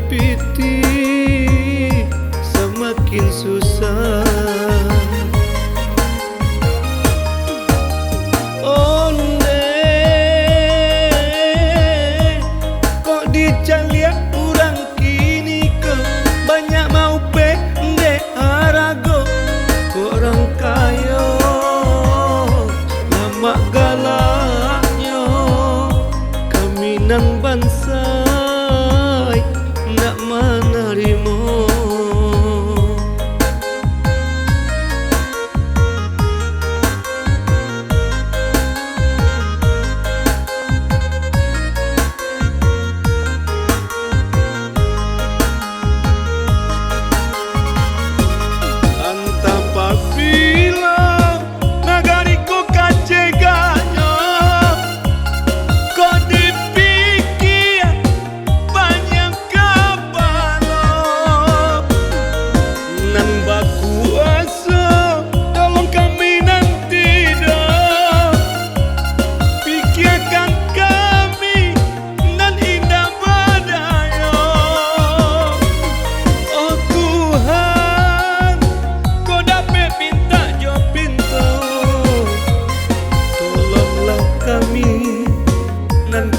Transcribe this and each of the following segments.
piti semakin susah. Dicaliak urang kini ke banyak mau pe nde harago korang kayo lama galaknya kami nang bansai nak menerima.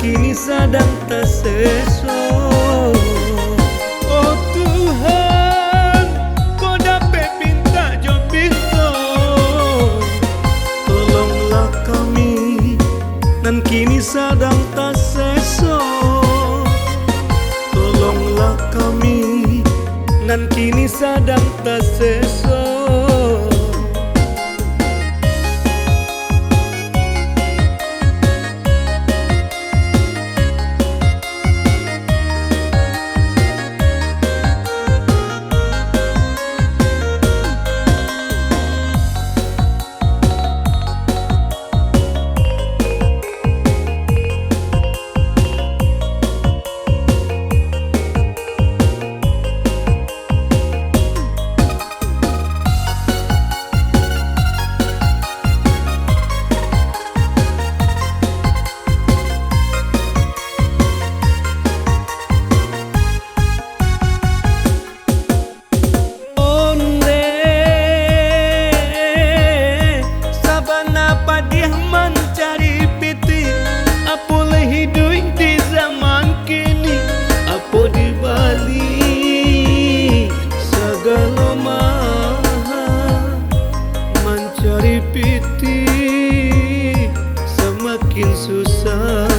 Kini sedang terseso. Oh Tuhan, kau dapat pinta jo pintu. Tolonglah kami, dan kini sedang terseso. Tolonglah kami, dan kini sedang terseso. Mencari piti semakin susah.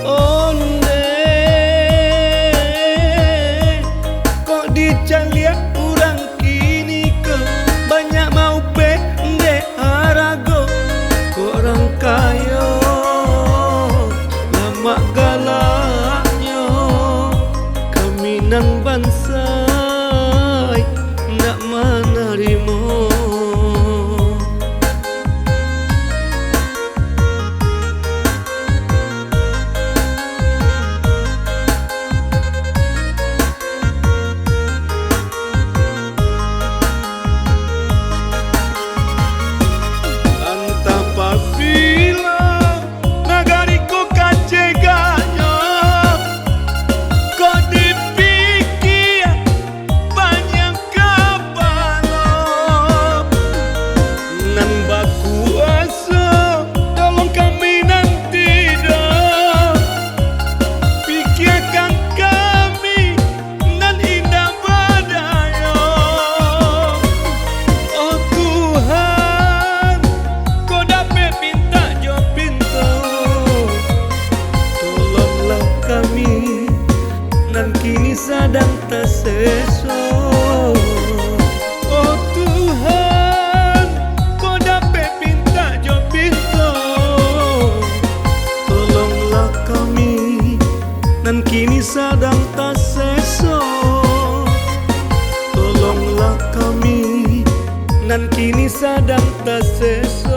Onde kok dicaliak urang kini ke banyak mau pe nde harago korang kayo lama galaknya kami nang bansai nak menerima. Entah apabila negariku kaceganya kau dipikir banyak kepala nan baku asa tolong kami nanti dah pikirkan kami nan indah badaya. Oh Tuhan, kau dapat pinta jo pintu. Tolonglah kami nan kini sedang terseso. Oh Tuhan, kau dapat pinta jo pintu. Tolonglah kami nan kini sedang terseso. Tolonglah kami nan kini sedang terseso.